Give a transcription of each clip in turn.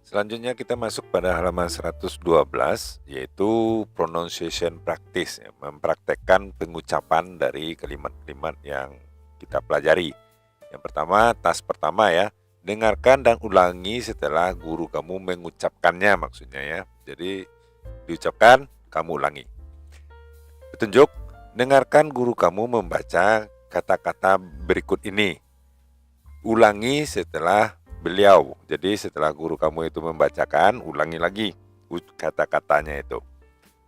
Selanjutnya kita masuk pada halaman 112, yaitu pronunciation practice, ya, mempraktekkan pengucapan dari kalimat-kalimat yang kita pelajari. Yang pertama, task pertama ya, dengarkan dan ulangi setelah guru kamu mengucapkannya maksudnya ya. Jadi diucapkan, kamu ulangi. Petunjuk, dengarkan guru kamu membaca kata-kata berikut ini. Ulangi setelah beliau. Jadi setelah guru kamu itu membacakan, ulangi lagi kata-katanya itu.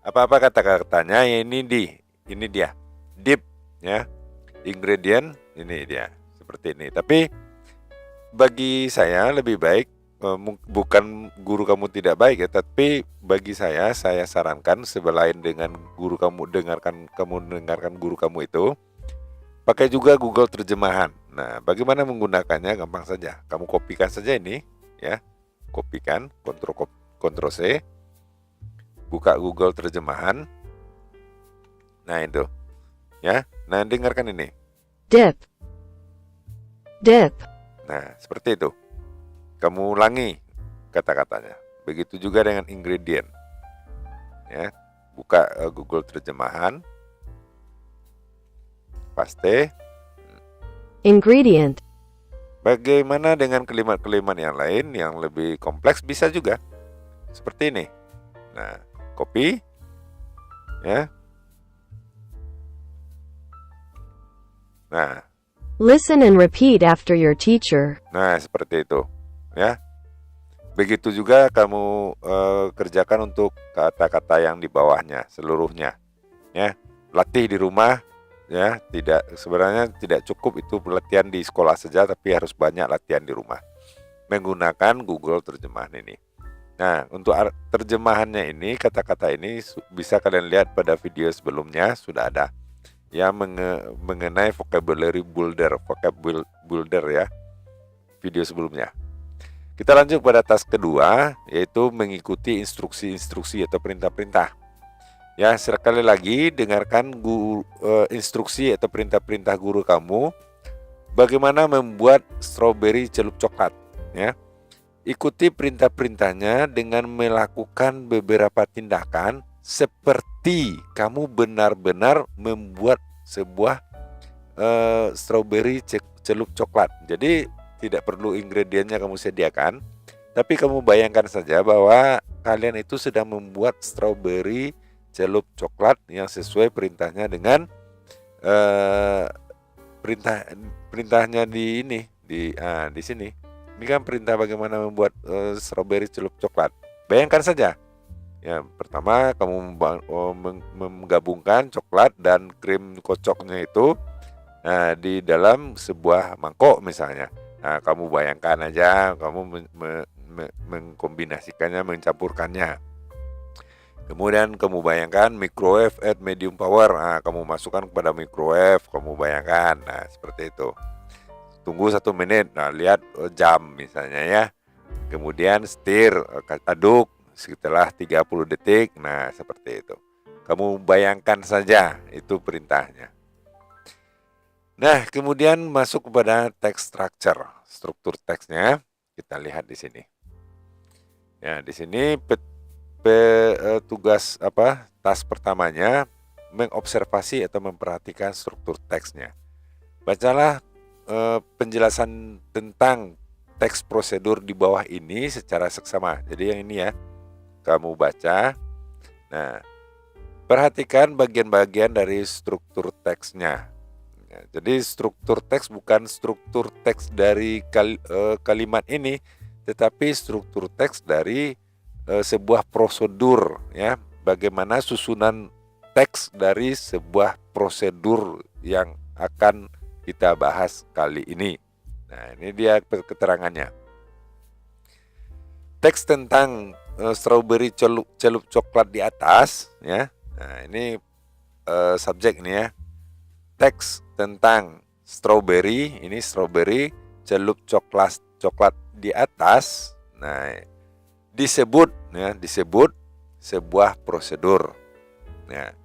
Apa-apa kata-katanya? Ini dia. Deep ya. Ingredient ini dia. Seperti ini. Tapi bagi saya lebih baik, bukan guru kamu tidak baik ya, tapi bagi saya sarankan selain dengan guru kamu dengarkan guru kamu itu, pakai juga Google Terjemahan. Nah, bagaimana menggunakannya? Gampang saja. Kamu kopikan saja ini, ya. Kopikan, Ctrl C. Buka Google Terjemahan. Nah, itu. Ya. Nah, dengarkan ini. Dip. Dip. Nah, seperti itu. Kamu ulangi kata-katanya. Begitu juga dengan ingredient. Ya. Buka Google Terjemahan. Paste. Ingredient. Bagaimana dengan kalimat-kalimat yang lain yang lebih kompleks? Bisa juga seperti ini. Nah, copy ya. Nah, Listen and repeat after your teacher. nah seperti itu ya. Begitu juga kamu kerjakan untuk kata-kata yang di bawahnya seluruhnya ya. Latih di rumah. Ya, sebenarnya tidak cukup itu latihan di sekolah saja, tapi harus banyak latihan di rumah menggunakan Google Terjemahan ini. Nah, untuk terjemahannya ini, kata-kata ini bisa kalian lihat pada video sebelumnya sudah ada ya, mengenai vocabulary builder ya, video sebelumnya. Kita lanjut pada task kedua, yaitu mengikuti instruksi-instruksi atau perintah-perintah. Ya, sekali lagi dengarkan instruksi atau perintah-perintah guru kamu bagaimana membuat strawberry celup coklat ya. Ikuti perintah-perintahnya dengan melakukan beberapa tindakan seperti kamu benar-benar membuat sebuah strawberry celup coklat. Jadi tidak perlu ingredientnya kamu sediakan, tapi kamu bayangkan saja bahwa kalian itu sedang membuat strawberry celup coklat yang sesuai perintahnya dengan perintahnya di ini di sini. Ini kan perintah bagaimana membuat strawberry celup coklat. Bayangkan saja. Ya, pertama kamu menggabungkan coklat dan krim kocoknya itu di dalam sebuah mangkok misalnya. Nah, kamu bayangkan aja kamu mengkombinasikannya, mencampurkannya. Kemudian kamu bayangkan microwave at medium power. Nah, kamu masukkan kepada microwave, kamu bayangkan. Nah, seperti itu. Tunggu 1 menit. Nah, lihat jam misalnya ya. Kemudian stir, aduk setelah 30 detik. Nah, seperti itu. Kamu bayangkan saja, itu perintahnya. Nah, kemudian masuk kepada text structure. Struktur teksnya kita lihat di sini. Ya, di sini tugas task pertamanya mengobservasi atau memperhatikan struktur teksnya. Bacalah penjelasan tentang teks prosedur di bawah ini secara seksama. Jadi yang ini ya, kamu baca. Nah, perhatikan bagian-bagian dari struktur teksnya. Ya, jadi struktur teks bukan struktur teks dari kalimat ini, tetapi struktur teks dari sebuah prosedur ya, bagaimana susunan teks dari sebuah prosedur yang akan kita bahas kali ini. Nah, ini dia keterangannya. Teks tentang strawberry celup coklat di atas ya. Nah, ini subjek ini ya. Teks tentang strawberry, ini strawberry celup coklat di atas. Nah, disebut sebuah prosedur. Ya,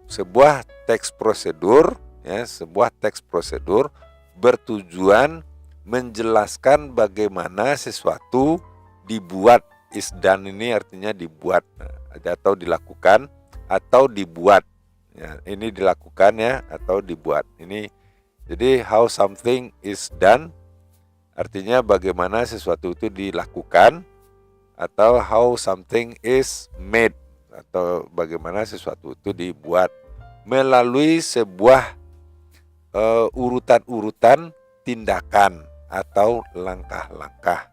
sebuah teks prosedur ya, sebuah teks prosedur bertujuan menjelaskan bagaimana sesuatu dibuat. Is done ini artinya dibuat, atau dilakukan atau dibuat. Ya, ini dilakukan ya atau dibuat. Ini jadi how something is done artinya bagaimana sesuatu itu dilakukan, atau how something is made atau bagaimana sesuatu itu dibuat melalui sebuah urutan-urutan tindakan atau langkah-langkah.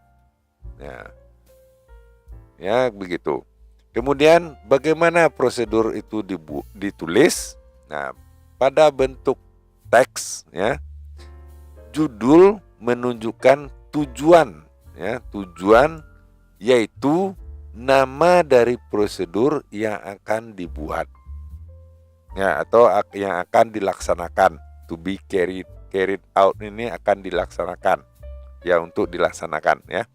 Ya, begitu. Kemudian bagaimana prosedur itu ditulis? Nah, pada bentuk teks ya. Judul menunjukkan tujuan ya, tujuan yaitu nama dari prosedur yang akan dibuat. Ya, atau yang akan dilaksanakan. To be carried out ini akan dilaksanakan. Ya, untuk dilaksanakan ya.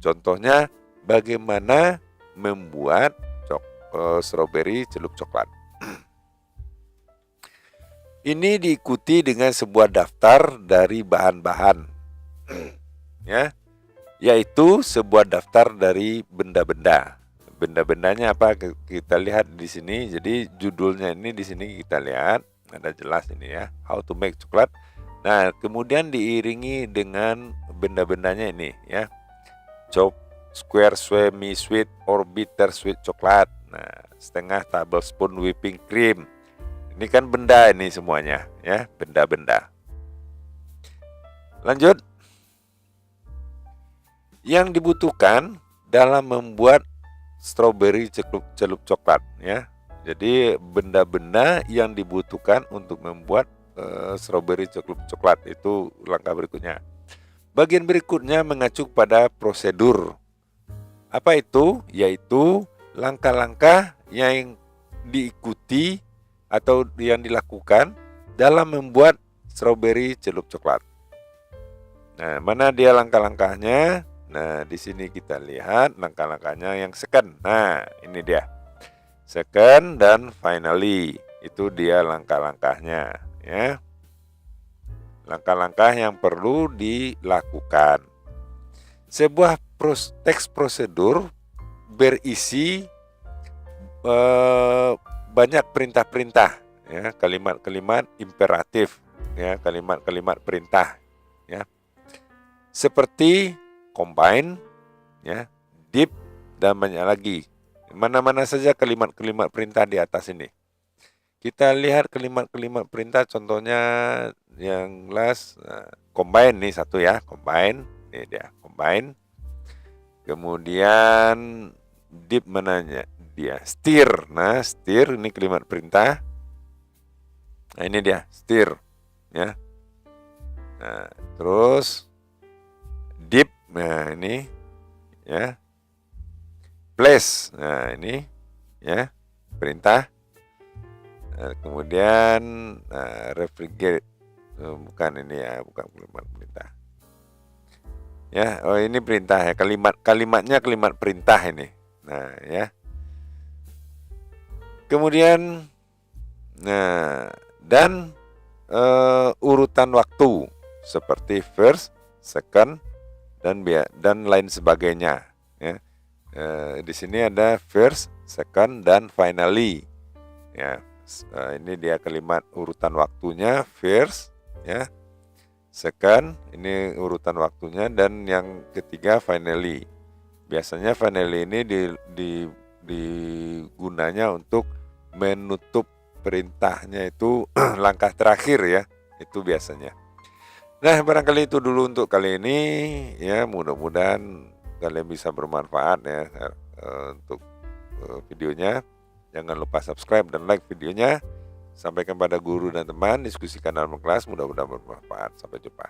Contohnya bagaimana membuat strawberry celup coklat. Ini diikuti dengan sebuah daftar dari bahan-bahan, ya, yaitu sebuah daftar dari benda-benda. Benda-bendanya apa? Kita lihat di sini. Jadi judulnya ini di sini kita lihat ada jelas ini ya, how to make coklat. Nah, kemudian diiringi dengan benda-bendanya ini ya, square semi sweet or bitter sweet coklat. Nah, setengah tablespoon whipping cream. Ini kan benda ini semuanya ya, benda-benda. Lanjut. Yang dibutuhkan dalam membuat strawberry celup coklat ya. Jadi benda-benda yang dibutuhkan untuk membuat strawberry celup coklat itu langkah berikutnya. Bagian berikutnya mengacu pada prosedur. Apa itu? Yaitu langkah-langkah yang diikuti atau yang dilakukan dalam membuat strawberry celup coklat. Nah, mana dia langkah-langkahnya? Nah, di sini kita lihat langkah-langkahnya yang second. Nah, ini dia. Second dan finally. Itu dia langkah-langkahnya, ya. Langkah-langkah yang perlu dilakukan. Sebuah teks prosedur berisi banyak perintah-perintah, ya, kalimat-kalimat imperatif, ya, kalimat-kalimat perintah, ya, seperti combine, ya, dip, dan banyak lagi. Mana-mana saja kalimat-kalimat perintah di atas ini. Kita lihat kalimat-kalimat perintah, contohnya yang last, combine nih satu ya, combine, ini dia, combine. Kemudian dip mananya dia, stir. Nah, stir ini kalimat perintah. Nah, ini dia, stir, ya. Nah, terus dip, nah ini, ya. Place, nah ini, ya, perintah. Nah, kemudian refrigerate, bukan ini ya, bukan kalimat perintah. Ya, oh ini perintah ya, kalimatnya kalimat perintah ini. Nah, ya. Kemudian, nah, dan urutan waktu seperti first, second, dan lain sebagainya. Ya. Di sini ada first, second, dan finally. Ya, ini dia kalimat urutan waktunya, first, ya. Second, ini urutan waktunya, dan yang ketiga finally. Biasanya finally ini digunanya untuk menutup perintahnya itu langkah terakhir ya, itu biasanya. Nah, barangkali itu dulu untuk kali ini ya, mudah-mudahan kalian bisa bermanfaat ya untuk videonya. Jangan lupa subscribe dan like videonya. Sampaikan pada guru dan teman, diskusikan dalam kelas, mudah-mudahan bermanfaat. Sampai jumpa.